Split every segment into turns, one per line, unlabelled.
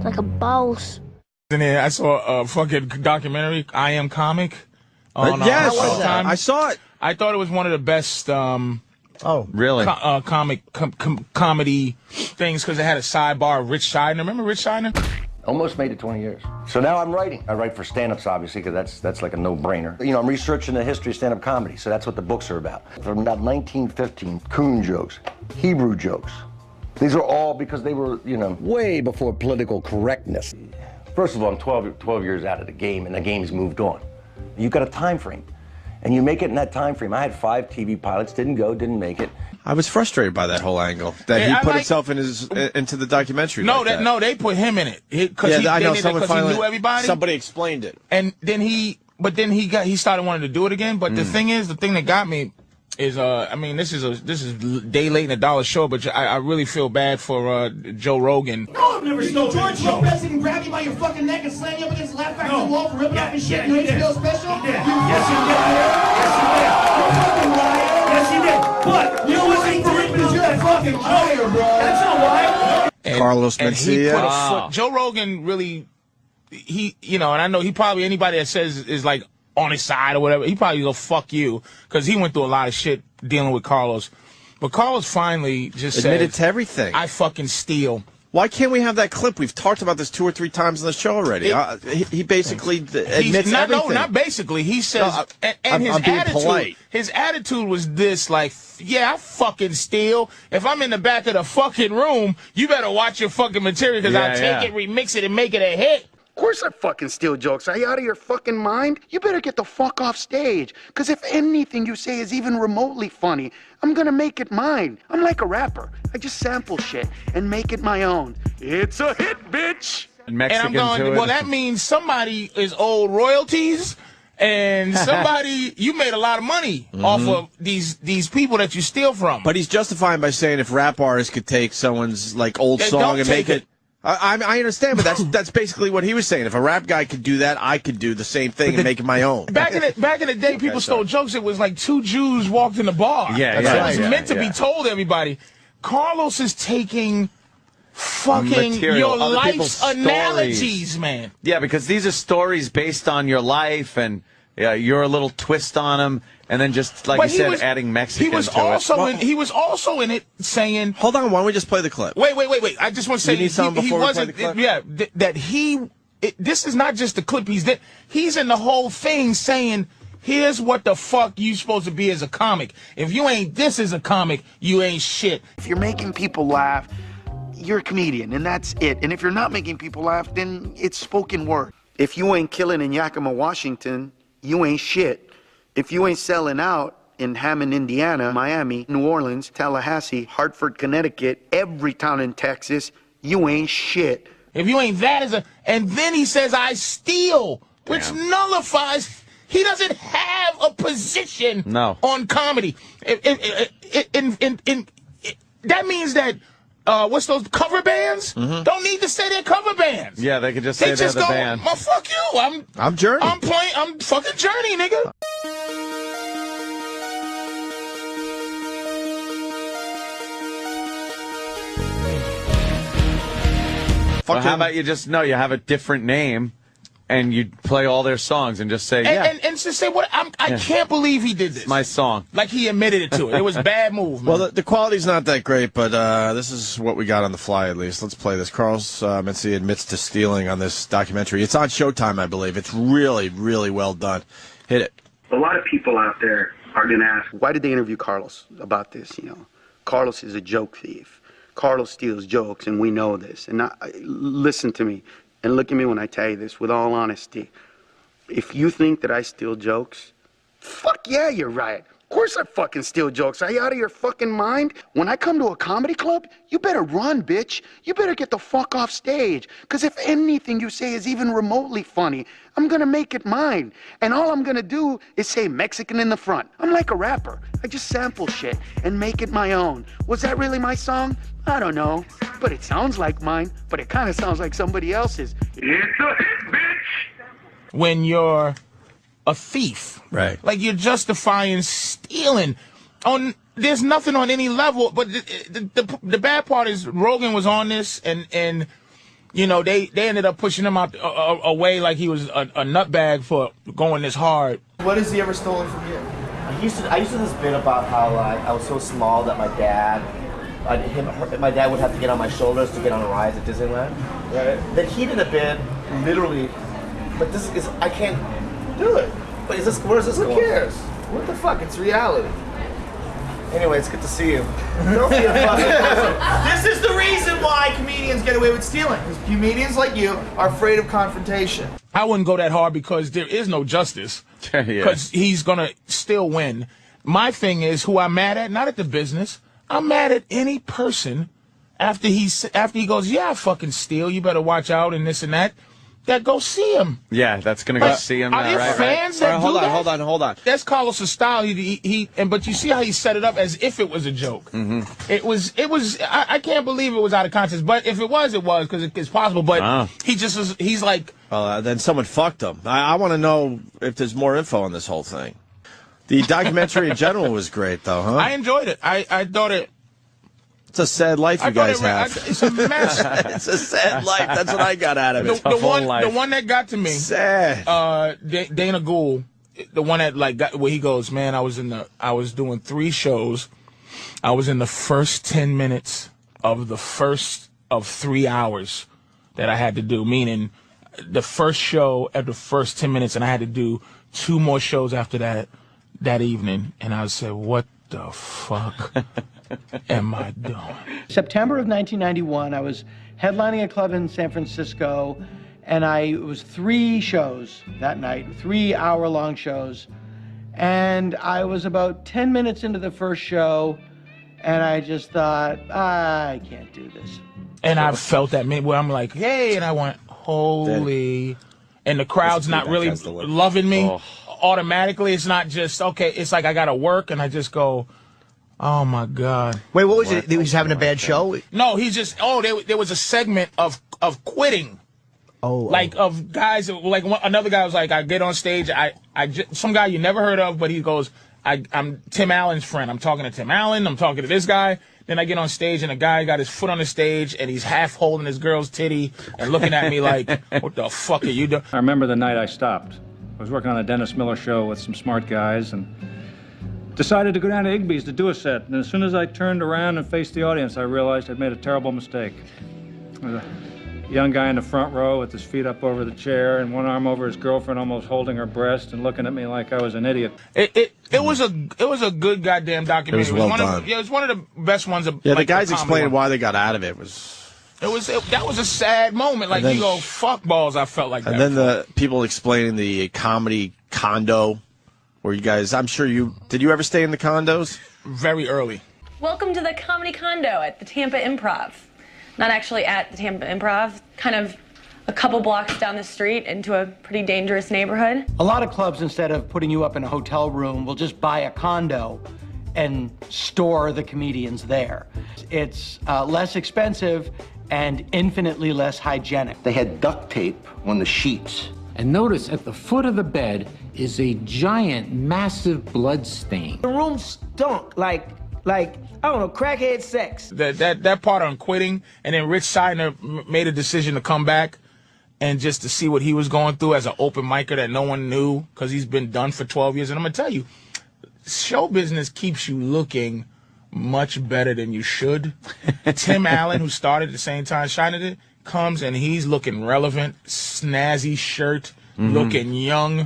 like a boss.
And then I saw a fucking documentary, I Am Comic.
Yes,
Showtime.
I saw it.
I thought it was one of the best
Really?
comedy things because it had a sidebar of Ritch Shydner. Remember Ritch Shydner?
Almost made it 20 years. So now I'm writing. I write for stand-ups, obviously, because that's like a no-brainer. You know, I'm researching the history of stand-up comedy, so that's what the books are about. From about 1915, coon jokes, Hebrew jokes. These are all because they were, you know, way before political correctness. First of all, I'm 12 years out of the game, and the game's moved on. You've got a time frame, and you make it in that time frame. I had 5 TV pilots, didn't make it.
I was frustrated by that whole angle that he put himself into the documentary.
No,
like
they put him in it
because
he knew everybody.
Somebody explained it,
and then he started wanting to do it again. But the thing that got me is I mean this is day late in a dollar show, but I really feel bad for Joe Rogan.
No, I've never seen George Lopez can grab you by your fucking neck and slam you up against the left back of the wall for ripping off his shit. You ain't still special?
Yes, he did. Yes, he did. But you know what's ridiculous?
You're a fucking liar, bro.
That's not why.
Carlos Mencia.
Joe Rogan really, and I know he probably, anybody that says is like on his side or whatever, he probably go fuck you because he went through a lot of shit dealing with Carlos. But Carlos finally just
admitted
said,
to everything.
I fucking steal.
Why can't we have that clip? We've talked about this 2 or 3 times on the show already. He basically admits everything. No, not basically. He says, I'm being polite.
His attitude was this, like, yeah, I fucking steal. If I'm in the back of the fucking room, you better watch your fucking material because I'll take it, remix it, and make it a hit.
Of course I fucking steal jokes. Are you out of your fucking mind? You better get the fuck off stage. Because if anything you say is even remotely funny, I'm gonna make it mine. I'm like a rapper. I just sample shit and make it my own. It's a hit, bitch!
And I'm going, well, that means somebody is owed royalties and somebody, you made a lot of money off of these people that you steal from.
But he's justifying by saying if rap artists could take someone's like old song and make it. I understand, but that's basically what he was saying. If a rap guy could do that, I could do the same thing and make it my own.
Back in the day, people stole jokes. It was like 2 Jews walked in the bar. It was meant to be told to everybody. Carlos is taking fucking your life's analogies, man.
Yeah, because these are stories based on your life, and you're a little twist on them, and then just like you said, adding Mexican to it.
He was also in it saying,
"Hold on, why don't we just play the clip?"
Wait. I just want to say
he wasn't.
This is not just the clip. He's in the whole thing saying, "Here's what the fuck you supposed to be as a comic. If you ain't this as a comic, you ain't shit."
If you're making people laugh, you're a comedian, and that's it. And if you're not making people laugh, then it's spoken word. If you ain't killing in Yakima, Washington, you ain't shit. If you ain't selling out in Hammond, Indiana, Miami, New Orleans, Tallahassee, Hartford, Connecticut, every town in Texas, you ain't shit.
If you ain't that and then he says, I steal, which nullifies, he doesn't have a position on comedy. That means that, what's those cover bands? Don't need to say they're cover bands.
Yeah, they could just say they're the band.
Well, fuck you.
I'm Journey.
I'm fucking Journey, nigga.
Well, how about you just you have a different name, and you play all their songs and just say
and just say what I can't believe he did this.
My song,
like he admitted it to it. It was bad move, man.
Well, the quality's not that great, but this is what we got on the fly at least. Let's play this. Carlos Mencia admits to stealing on this documentary. It's on Showtime, I believe. It's really, really well done. Hit it.
A lot of people out there are going to ask,
why did they interview Carlos about this? You know, Carlos is a joke thief. Carlos steals jokes, and we know this. And listen to me, and look at me when I tell you this with all honesty. If you think that I steal jokes, fuck yeah, you're right. Of course I fucking steal jokes. Are you out of your fucking mind? When I come to a comedy club, you better run, bitch. You better get the fuck off stage. Because if anything you say is even remotely funny, I'm gonna make it mine. And all I'm gonna do is say Mexican in the front. I'm like a rapper. I just sample shit and make it my own. Was that really my song? I don't know. But it sounds like mine. But it kind of sounds like somebody else's.
It's a hit, bitch!
When you're a thief.
Right.
Like you're justifying stealing. There's nothing on any level, but the bad part is Rogan was on this and you know, they ended up pushing him out away like he was a nutbag for going this hard.
What has he ever stolen from you?
I used to this bit about how I was so small that my dad would have to get on my shoulders to get on a ride at Disneyland.
Right.
Then he did a bit, literally, but this is, I can't do it. But where's this going?
Who cares? What the fuck? It's reality.
Anyway, it's good to see you. Don't be a fucking person.
This is the reason why comedians get away with stealing. Because comedians like you are afraid of confrontation.
I wouldn't go that hard because there is no justice. Because he's going to still win. My thing is who I'm mad at, not at the business. I'm mad at any person after he goes, yeah, I fucking steal. You better watch out and this and that. That go see him.
Yeah, that's gonna go see him.
Are there fans that do that?
Hold on.
That's Carlos' style. But you see how he set it up as if it was a joke. It was. I can't believe it was out of context. But if it was, it was because it's possible. But he just was. He's like.
Well, then someone fucked him. I want to know if there's more info on this whole thing. The documentary in general was great, though, huh?
I enjoyed it. I thought it.
It's a sad life you guys have.
It's a mess.
It's a sad life. That's what I got out of it.
The one that got to me.
Sad.
Dana Gould, the one that where he goes, man, I was doing 3 shows. I was in the first 10 minutes of the first of 3 hours that I had to do. Meaning, the first show at the first 10 minutes, and I had to do 2 more shows after that evening. And I said, what the fuck? Am I doing?
September of 1991, I was headlining a club in San Francisco, and it was 3 shows that night, 3-hour-long shows, and I was about 10 minutes into the first show, and I just thought, I can't do this.
And I felt that minute where I'm like, hey, and I went, holy, and the crowd's not really loving me automatically. It's not just, okay, it's like I gotta work, and I just go, oh my God!
Wait, what was it? He was having a bad show?
No, he just. There was a segment of quitting. Of guys. Like another guy was like, I get on stage. Some guy you never heard of, but he goes, I'm Tim Allen's friend. I'm talking to Tim Allen. I'm talking to this guy. Then I get on stage and a guy got his foot on the stage and he's half holding his girl's titty and looking at me like, what the fuck are you doing?
I remember the night I stopped. I was working on a Dennis Miller show with some smart guys and decided to go down to Igby's to do a set, and as soon as I turned around and faced the audience, I realized I'd made a terrible mistake. There was a young guy in the front row with his feet up over the chair and one arm over his girlfriend, almost holding her breast and looking at me like I was an idiot.
It was a good goddamn documentary.
It was well done.
It was one of the best ones.
The guys explained why they got out of it.
That was a sad moment. Like, you go, fuck balls, I felt like that.
And then the people explaining the comedy condo. Where you guys, I'm sure did you ever stay in the condos?
Very early.
Welcome to the Comedy Condo at the Tampa Improv. Not actually at the Tampa Improv, kind of a couple blocks down the street into a pretty dangerous neighborhood.
A lot of clubs, instead of putting you up in a hotel room, will just buy a condo and store the comedians there. It's less expensive and infinitely less hygienic.
They had duct tape on the sheets.
And notice at the foot of the bed is a giant, massive blood stain.
The room stunk like I don't know, crackhead sex.
That part on quitting, and then Ritch Shydner made a decision to come back and just to see what he was going through as an open micer that no one knew because he's been done for 12 years. And I'm going to tell you, show business keeps you looking much better than you should. Tim Allen, who started at the same time Shydner did, comes and he's looking relevant, snazzy shirt, looking young,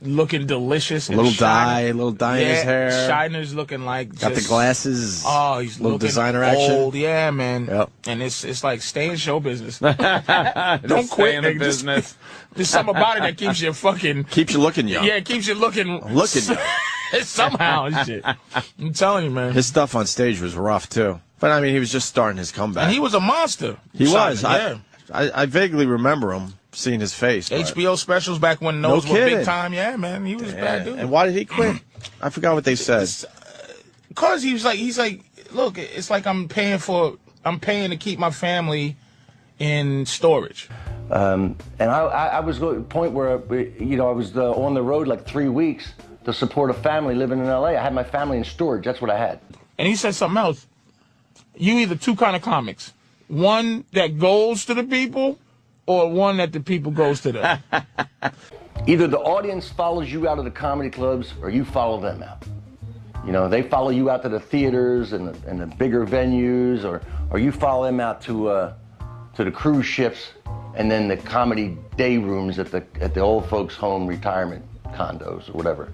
looking delicious.
A little dye in his hair.
Shydner's looking like
got the glasses.
Oh, he's
little
looking
designer
old.
action.
Yeah, man.
Yep.
And it's like stay in show business.
Don't
quit
in the business.
There's something about it that keeps you
looking young.
Yeah, it keeps you looking somehow and shit. I'm telling you, man.
His stuff on stage was rough too. But I mean, he was just starting his comeback.
And he was a monster.
He was.
Yeah.
I vaguely remember him seeing his face.
HBO specials back when those were big time. Yeah, man, he was a bad dude.
And why did he quit? I forgot what they said.
Because he's like, look, it's like I'm paying to keep my family in storage.
And I was at a point where, I was on the road like 3 weeks to support a family living in LA. I had my family in storage. That's what I had.
And he said something else. You either two kind of comics. One that goes to the people or one that the people goes to them?
Either the audience follows you out of the comedy clubs or you follow them out. You know, they follow you out to the theaters and the bigger venues, or you follow them out to the cruise ships and then the comedy day rooms at the old folks' home retirement condos or whatever.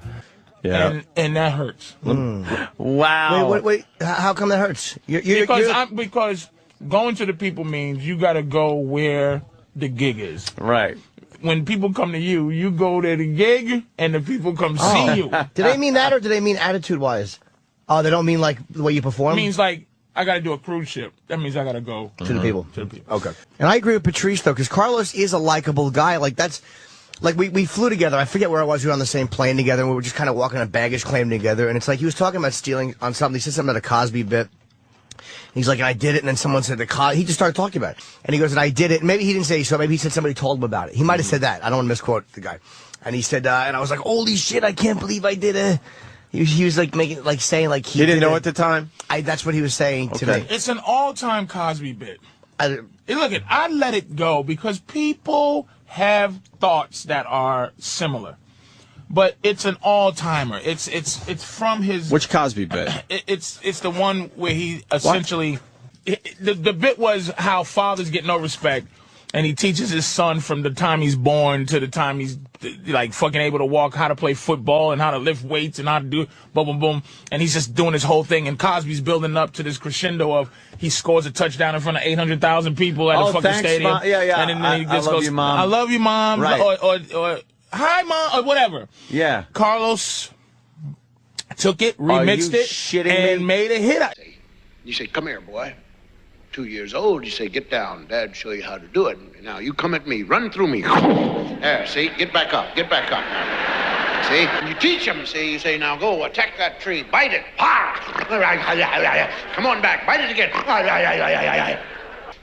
Yeah,
and that hurts.
Wow.
Wait. How come that hurts?
Because going to the people means you got to go where the gig is.
Right.
When people come to you, you go to the gig, and the people come see you.
Do they mean that, or do they mean attitude-wise? Oh, they don't mean like the way you perform?
It means like, I got to do a cruise ship. That means I got to go
to the people.
To the people.
Okay. And I agree with Patrice, though, because Carlos is a likable guy. Like, that's... Like, we flew together. I forget where I was. We were on the same plane together, and we were just kind of walking a baggage claim together. And it's like he was talking about stealing on something. He said something about a Cosby bit. He's like, I did it, and then someone said he just started talking about it. And he goes, and I did it. And maybe he didn't say so. Maybe he said somebody told him about it. He might have said that. I don't want to misquote the guy. And he said, and I was like, holy shit, I can't believe I did it. He was like making, like saying, like
he didn't know at the time.
That's what he was saying to me.
It's an all-time Cosby bit.
I
let it go because people have thoughts that are similar. But it's an all-timer. It's from his...
Which Cosby bit?
It's the one where he essentially... The bit was how fathers get no respect, and he teaches his son from the time he's born to the time he's like fucking able to walk, how to play football and how to lift weights and how to do boom, boom, boom. And he's just doing his whole thing, and Cosby's building up to this crescendo of he scores a touchdown in front of 800,000 people at a fucking stadium.
Mom. Yeah.
And then he just goes,
you, Mom.
I love you, Mom.
Right.
Or hi, Mom, or whatever.
Yeah.
Carlos took it, remixed it, and made a hit.
You say, come here, boy. 2 years old, you say, get down. Dad show you how to do it. Now, you come at me. Run through me. There, see? Get back up. Get back up now. See? And you teach him, see? You say, now go, attack that tree. Bite it. Come on back. Bite it again.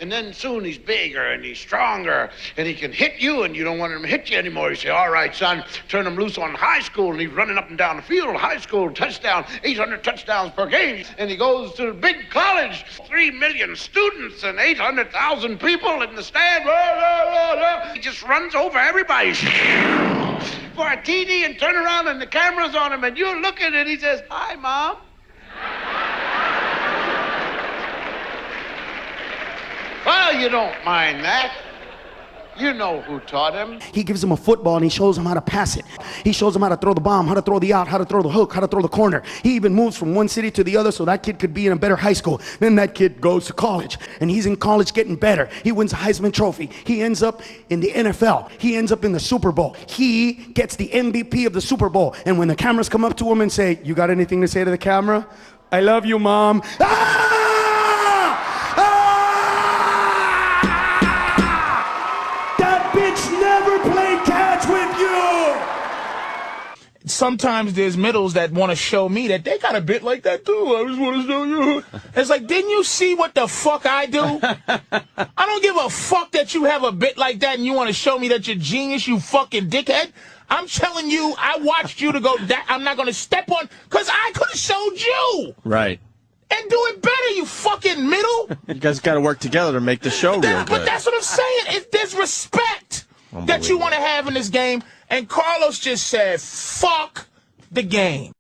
And then soon he's bigger and he's stronger and he can hit you and you don't want him to hit you anymore. You say, all right, son, turn him loose on high school. And he's running up and down the field, high school, touchdown, 800 touchdowns per game. And he goes to the big college, 3 million students and 800,000 people in the stand. He just runs over everybody for a TD and turn around and the camera's on him and you're looking and he says, hi, Mom. Well, you don't mind that. You know who taught him.
He gives him a football and he shows him how to pass it. He shows him how to throw the bomb, how to throw the out, how to throw the hook, how to throw the corner. He even moves from one city to the other so that kid could be in a better high school. Then that kid goes to college and he's in college getting better. He wins a Heisman Trophy. He ends up in the NFL. He ends up in the Super Bowl. He gets the MVP of the Super Bowl. And when the cameras come up to him and say, you got anything to say to the camera? I love you, Mom.
Sometimes there's middles that want to show me that they got a bit like that too. I just want to show you. It's like, didn't you see what the fuck I do? I don't give a fuck that you have a bit like that and you want to show me that you're genius, you fucking dickhead. I'm telling you, I watched you to go, I'm not going to step on, because I could have showed you.
Right.
And do it better, you fucking middle.
You guys got to work together to make the show real good.
But that's what I'm saying. There's respect that you want to have in this game. And Carlos just said, fuck the game.